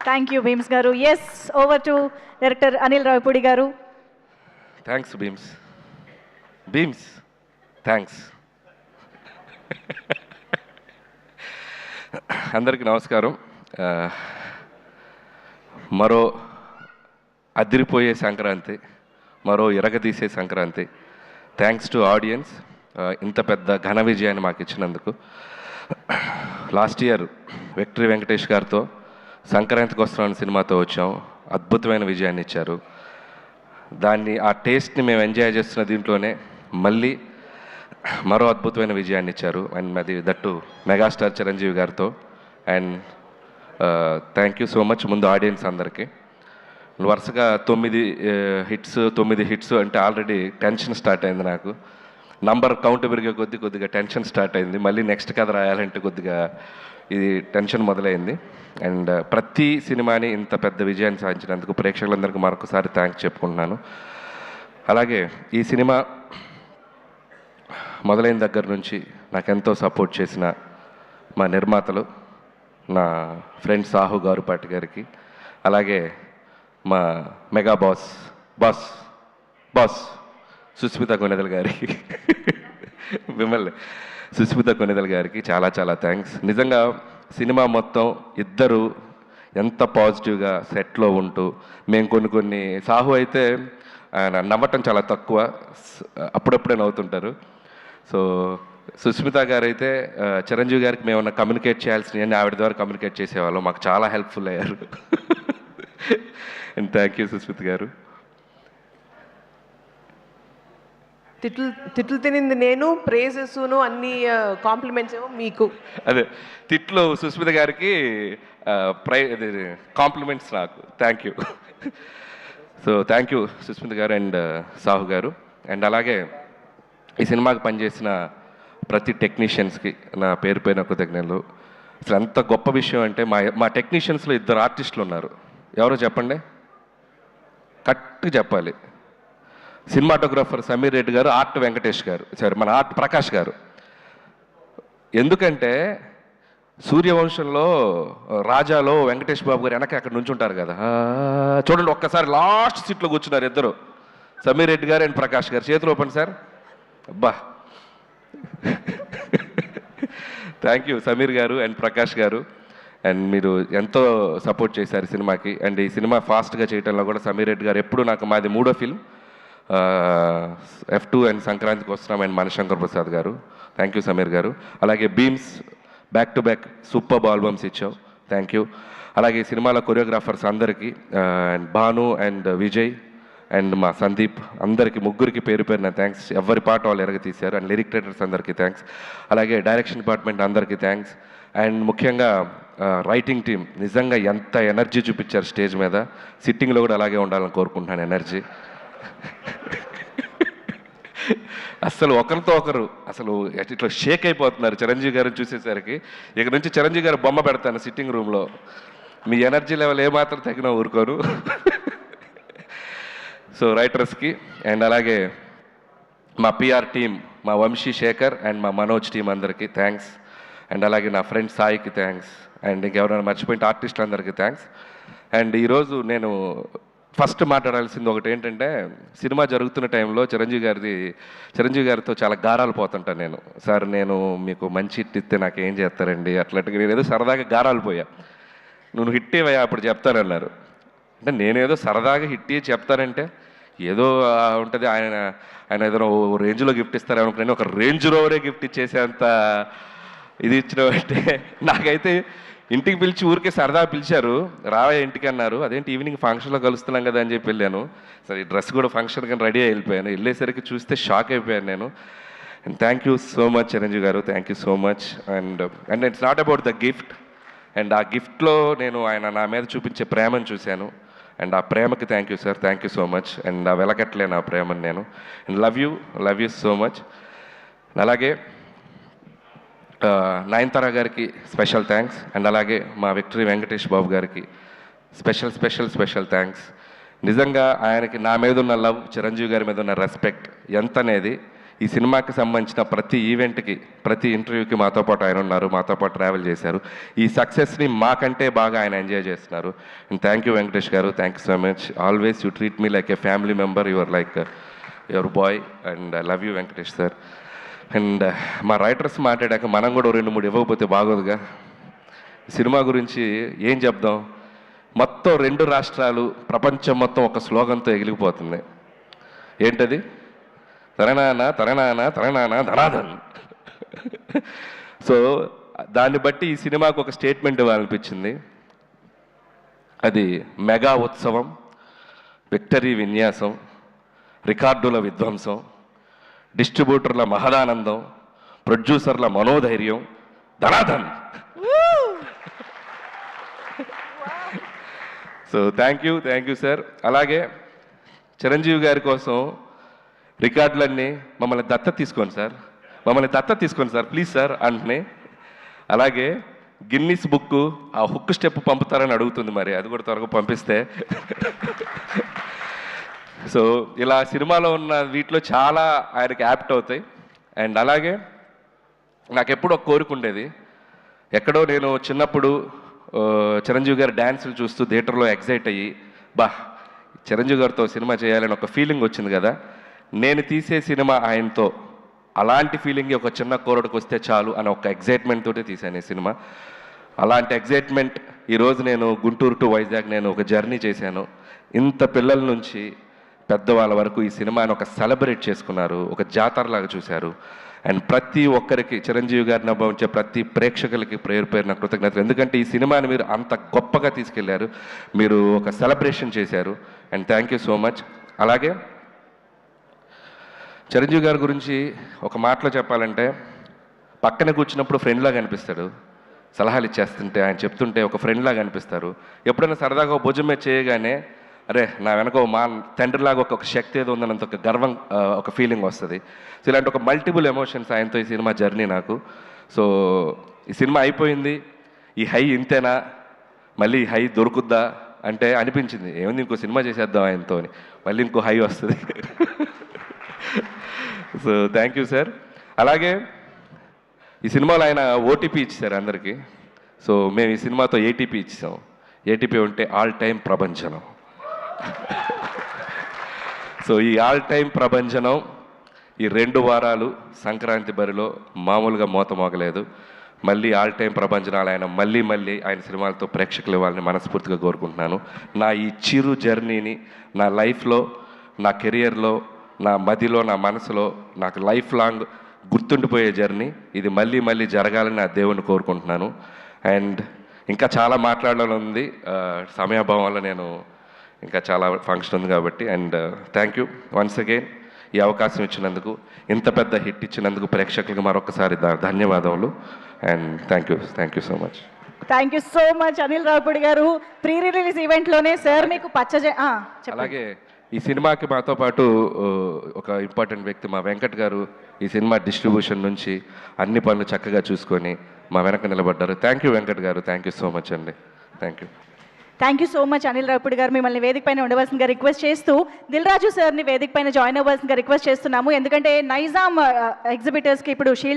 Thank you Bheems garu. Yes, over to director Anil Ravipudi garu. Thanks Bheems thanks. అందరికీ నమస్కారం. మరో అదిరిపోయే సంక్రాంతి, మరో ఇరగదీసే సంక్రాంతి. థ్యాంక్స్ టు ఆడియన్స్, ఇంత పెద్ద ఘన విజయాన్ని మాకు ఇచ్చినందుకు. లాస్ట్ ఇయర్ విక్టరీ వెంకటేష్ గారితో సంక్రాంతికి వస్తున్నాను సినిమాతో వచ్చాం. అద్భుతమైన విజయాన్ని ఇచ్చారు. ఆ టేస్ట్ని మేము ఎంజాయ్ చేస్తున్న దీంట్లోనే మళ్ళీ మరో అద్భుతమైన విజయాన్ని ఇచ్చారు. అండ్ అది దట్టు మెగాస్టార్ చిరంజీవి గారితో. And thank you so much ముందు ఆడియన్స్ అందరికీ. వరుసగా 9 హిట్స్ అంటే ఆల్రెడీ టెన్షన్ స్టార్ట్ అయింది నాకు. నంబర్ కౌంట్ పెరిగే కొద్దిగా టెన్షన్ స్టార్ట్ అయింది. మళ్ళీ నెక్స్ట్ కథ రాయాలంటే కొద్దిగా ఇది టెన్షన్ మొదలైంది. అండ్ ప్రతి సినిమాని ఇంత పెద్ద విజయాన్ని సాధించినందుకు ప్రేక్షకులందరికీ మరొకసారి థ్యాంక్స్ చెప్పుకుంటున్నాను. అలాగే ఈ సినిమా మొదలైన దగ్గర నుంచి నాకెంతో సపోర్ట్ చేసిన మా నిర్మాతలు, నా ఫ్రెండ్ సాహు గారుపాటి గారికి, అలాగే మా మెగా బాస్ సుస్మిత కొనిదల్ గారికి, మిమ్మల్ని సుస్మిత కొనిదల్ గారికి చాలా చాలా థ్యాంక్స్. నిజంగా సినిమా మొత్తం ఇద్దరు ఎంత పాజిటివ్గా సెట్లో ఉంటూ, మేము కొన్ని సాహు అయితే ఆయన నవ్వటం చాలా తక్కువ, అప్పుడప్పుడే నవ్వుతుంటారు. సో సుస్మిత గారు అయితే చిరంజీవి గారికి మేము కమ్యూనికేట్ చేయాల్సినవి ఆవిడ ద్వారా కమ్యూనికేట్ చేసేవాళ్ళం. మాకు చాలా హెల్ప్ఫుల్ అయ్యారు. అండ్ థ్యాంక్ యూ సుస్మిత గారు. తిట్లు తినింది నేను, ప్రేజెస్ను అన్ని కాంప్లిమెంట్స్ ఏమో మీకు. అదే తిట్లు సుస్మిత గారికి, కాంప్లిమెంట్స్ నాకు. Thank you. So thank you Sushmita garu and Sahu గారు. అండ్ అలాగే ఈ సినిమాకి పనిచేసిన ప్రతి టెక్నీషియన్స్కి నా పేరు పైన కృతజ్ఞతలు. అసలు ఎంత గొప్ప విషయం అంటే మా టెక్నీషియన్స్లో 2 ఆర్టిస్టులు ఉన్నారు. ఎవరో చెప్పండి, కరెక్ట్గా చెప్పాలి. సినిమాటోగ్రాఫర్ సమీర్ రెడ్డి గారు, ఆర్ట్ వెంకటేష్ గారు, మన ఆర్ట్ ప్రకాష్ గారు. ఎందుకంటే సూర్యవంశంలో రాజాలో వెంకటేష్ బాబు గారు వెనక అక్కడ నుంచి ఉంటారు కదా, చూడండి ఒక్కసారి లాస్ట్ సీట్లో కూర్చున్నారు ఇద్దరు, సమీర్ రెడ్డి గారు అండ్ ప్రకాష్ గారు. చేతులు ఓపెన్ సార్. అబ్బా, థ్యాంక్ యూ సమీర్ గారు అండ్ ప్రకాష్ గారు. అండ్ మీరు ఎంతో సపోర్ట్ చేశారు సినిమాకి. అండ్ ఈ సినిమా ఫాస్ట్గా చేయడంలో కూడా సమీర్ రెడ్డి గారు ఎప్పుడు మాది 3వ ఫిల్మ్, F2 అండ్ సంక్రాంతికి వస్తున్నాం. అండ్ మనశంకర్ ప్రసాద్ గారు, థ్యాంక్ యూ సమీర్ గారు. అలాగే Bheems back to back super albums ఇచ్చావు, థ్యాంక్ యూ. అలాగే ఈ సినిమాలో కొరియోగ్రాఫర్స్ అందరికీ, and Bhanu and Vijay and మా సందీప్, అందరికీ ముగ్గురికి పేరు పేరున థ్యాంక్స్. ఎవరి పాట వాళ్ళు ఎరగ తీశారు. అండ్ లిరిక్ రైటర్స్ అందరికీ థ్యాంక్స్. అలాగే డైరెక్షన్ డిపార్ట్మెంట్ అందరికీ థ్యాంక్స్. అండ్ ముఖ్యంగా రైటింగ్ టీం నిజంగా ఎంత ఎనర్జీ చూపించారు స్టేజ్ మీద. సిట్టింగ్లో కూడా అలాగే ఉండాలని కోరుకుంటున్నాను ఎనర్జీ. అసలు ఒకరితో ఒకరు అసలు ఇట్లా షేక్ అయిపోతున్నారు చిరంజీవి గారిని చూసేసరికి. ఇక నుంచి చిరంజీవి గారు బొమ్మ పెడతాను సిట్టింగ్ రూమ్లో. మీ ఎనర్జీ లెవెల్ ఏమాత్రం తగిన ఊరుకోను. సో రైటర్స్కి అండ్ అలాగే మా పిఆర్ టీం, మా వంశీ శేఖర్ అండ్ మా మనోజ్ టీం అందరికీ థ్యాంక్స్. అండ్ అలాగే నా ఫ్రెండ్ సాయికి థ్యాంక్స్. అండ్ ఇంకెవరైనా మర్చిపోయిన ఆర్టిస్టులు అందరికీ థ్యాంక్స్. అండ్ ఈరోజు నేను ఫస్ట్ మాట్లాడాల్సింది ఒకటి ఏంటంటే, సినిమా జరుగుతున్న టైంలో చిరంజీవి గారితో చాలా గారాలు పోతుంటాను నేను. సార్ నేను మీకు మంచి హిట్ ఇస్తే నాకు ఏం చేస్తారండి అట్లాంటిగా. నేను ఏదో సరదాగా గారాలు పోయా. నువ్వు హిట్ ఇవ్వయా అప్పుడు చెప్తానన్నారు. అంటే నేనేదో సరదాగా హిట్ ఇచ్చి చెప్తానంటే ఏదో ఉంటుంది. ఆయన ఏదైనా రేంజ్లో గిఫ్ట్ ఇస్తారనుకున్నాను. ఒక రేంజ్ రోవరే గిఫ్ట్ ఇచ్చేసేంత ఇది ఇచ్చినట్టే. నాకైతే ఇంటికి పిలిచి ఊరికే సరదా పిలిచారు, రావే ఇంటికి అన్నారు. అదేంటి ఈవినింగ్ ఫంక్షన్లో కలుస్తున్నాం కదా అని చెప్పి వెళ్ళాను. సరే ఈ డ్రెస్ కూడా ఫంక్షన్ కానీ రెడీ వెళ్ళిపోయాను. వెళ్ళేసరికి చూస్తే షాక్ అయిపోయాను నేను. And thank you so much Chiranjeevi garu, thank you so much. And it's not about the gift. And ఆ గిఫ్ట్లో నేను ఆయన నా మీద చూపించే ప్రేమను చూశాను. అండ్ ఆ ప్రేమకి thank you sir, thank you so much. And ఆ వెలకట్లేను ఆ ప్రేమను నేను. And love you so much. అలాగే నయనతార గారికి స్పెషల్ థ్యాంక్స్. అండ్ అలాగే మా విక్టరీ వెంకటేష్ బాబు గారికి స్పెషల్ థ్యాంక్స్. నిజంగా ఆయనకి నా మీద ఉన్న లవ్, చిరంజీవి గారి మీద ఉన్న రెస్పెక్ట్ ఎంత అనేది ఈ సినిమాకి సంబంధించిన ప్రతి ఈవెంట్కి, ప్రతి ఇంటర్వ్యూకి మాతో పాటు ఆయన ఉన్నారు, మాతో పాటు ట్రావెల్ చేశారు. ఈ సక్సెస్ని మాకంటే బాగా ఆయన ఎంజాయ్ చేస్తున్నారు. అండ్ థ్యాంక్ యూ వెంకటేష్ గారు, thank you so much. Always you treat me like A family member. Your like your boy and I love you Venkatesh sir. And మా రైటర్స్ మాట్లాడాక మనం కూడా 2-3 ఇవ్వకపోతే బాగోదుగా. సినిమా గురించి ఏం చెప్దాం, మొత్తం 2 రాష్ట్రాలు, ప్రపంచం మొత్తం ఒక స్లోగన్తో ఎగిలిపోతుంది. ఏంటది? తరణాన తరణాన తరణాన ధనాధన్. సో దాన్ని బట్టి ఈ సినిమాకు ఒక స్టేట్మెంట్ ఇవ్వాలనిపించింది. అది మెగా ఉత్సవం, విక్టరీ విన్యాసం, రికార్డుల విధ్వంసం, డిస్ట్రిబ్యూటర్ల మహదానందం, ప్రొడ్యూసర్ల మనోధైర్యం, ధనాధన్. So thank you sir. అలాగే చిరంజీవి గారి కోసం రికార్డులన్నీ మమ్మల్ని దత్త తీసుకోండి సార్, ప్లీజ్ సార్ అంటున్నాయి. అలాగే గిన్నిస్ బుక్ ఆ హుక్ స్టెప్ పంపుతారని అడుగుతుంది, మరి అది కూడా త్వరగా పంపిస్తే. సో ఇలా సినిమాలో ఉన్న వీటిలో చాలా ఆయనకి యాప్ట్ అవుతాయి. అండ్ అలాగే నాకు ఎప్పుడు ఒక కోరిక ఉండేది, ఎక్కడో నేను చిన్నప్పుడు చిరంజీవి గారి డ్యాన్సులు చూస్తూ థియేటర్లో ఎగ్జైట్ అయ్యి, చిరంజీవి గారితో సినిమా చేయాలని ఒక ఫీలింగ్ వచ్చింది కదా, నేను తీసే సినిమా ఆయనతో అలాంటి ఫీలింగ్ ఒక చిన్న కోరడికి వస్తే చాలు అని ఒక ఎగ్జైట్మెంట్ తోటి తీశాను ఈ సినిమా. అలాంటి ఎగ్జైట్మెంట్ ఈరోజు నేను గుంటూరు టు వైజాగ్ నేను ఒక జర్నీ చేశాను. ఇంత పిల్లల నుంచి పెద్దవాళ్ళ వరకు ఈ సినిమాని ఒక సెలబ్రేట్ చేసుకున్నారు, ఒక జాతరలాగా చూశారు. అండ్ ప్రతి ఒక్కరికి, చిరంజీవి గారిని అనుభవించే ప్రతి ప్రేక్షకులకి పేరు నా కృతజ్ఞతలు. ఎందుకంటే ఈ సినిమాని మీరు అంత గొప్పగా తీసుకెళ్లారు, మీరు ఒక సెలబ్రేషన్ చేశారు. And thank you so much. అలాగే చిరంజీవి గారి గురించి ఒక మాటలో చెప్పాలంటే, పక్కన కూర్చున్నప్పుడు ఫ్రెండ్లాగా అనిపిస్తాడు, సలహాలు ఇచ్చేస్తుంటే ఆయన చెప్తుంటే ఒక ఫ్రెండ్లాగా అనిపిస్తారు. ఎప్పుడైనా సరదాగా ఒక భుజం మీద చేయగానే, అరే నా వెనక మా తండ్రిలాగా ఒక శక్తి ఏదో ఉందన్నంత ఒక గర్వం, ఒక ఫీలింగ్ వస్తుంది. సో ఇలాంటి ఒక మల్టిపుల్ ఎమోషన్స్ ఆయనతో ఈ సినిమా జర్నీ నాకు. సో ఈ సినిమా అయిపోయింది, ఈ హై ఇంతేనా, మళ్ళీ ఈ హై దొరుకుద్దా అంటే అనిపించింది, ఏముంది ఇంకో సినిమా చేసేద్దాం ఆయనతో అని, మళ్ళీ ఇంకో హై వస్తుంది. So thank you sir. అలాగే ఈ సినిమాలో ఆయన ఓటీపీ ఇచ్చారు అందరికీ. సో మేము ఈ సినిమాతో ఏటీపీ ఇచ్చాం. ఏటీపీ ఉంటే ఆల్ టైమ్ ప్రభంజనం. సో ఈ ఆల్ టైమ్ ప్రభంజనం ఈ 2 వారాలు సంక్రాంతి బరిలో మామూలుగా మోత మోగలేదు. మళ్ళీ ఆల్ టైమ్ ప్రభంజనాలు ఆయన మళ్ళీ ఆయన సినిమాలతో ప్రేక్షకులు ఇవ్వాలని మనస్ఫూర్తిగా కోరుకుంటున్నాను. నా ఈ చిరు జర్నీని నా లైఫ్లో, నా కెరియర్లో, నా మదిలో, నా మనసులో నాకు లైఫ్ లాంగ్ గుర్తుండిపోయే జర్నీ ఇది. మళ్ళీ జరగాలని నా దేవుణ్ణి కోరుకుంటున్నాను. అండ్ ఇంకా చాలా మాట్లాడాలని ఉంది, సమయాభావం వల్ల నేను ఇంకా చాలా ఫంక్షన్ ఉంది కాబట్టి. And thank you once again ఈ అవకాశం ఇచ్చినందుకు, ఇంత పెద్ద హిట్ ఇచ్చినందుకు ప్రేక్షకులకు మరొకసారి ధన్యవాదములు. And thank you so much. Thank you so much Anil Ravipudi garu. Pre release ఈవెంట్లోనే sir మీకు అలాగే ఈ సినిమాకి మాతో పాటు ఒక ఇంపార్టెంట్ వ్యక్తి మా వెంకట్ గారు ఈ సినిమా డిస్ట్రిబ్యూషన్ నుంచి అన్ని పనులు చక్కగా చూసుకొని మా వెనక నిలబడ్డారు. థ్యాంక్ యూ వెంకట్ గారు, థ్యాంక్ యూ సో మచ్ అండి. Thank you so much Anil Ravipudi గారు. మిమ్మల్ని వేదిక పైన ఉండవలసిందిగా రిక్వెస్ట్ చేస్తూ దిల్ రాజు సార్ని వేదిక పైన జాయిన్ అవ్వాల్సిందిగా రిక్వెస్ట్ చేస్తున్నాము. ఎందుకంటే నైజాం ఎగ్జిబిటర్స్కి ఇప్పుడు షీల్డ్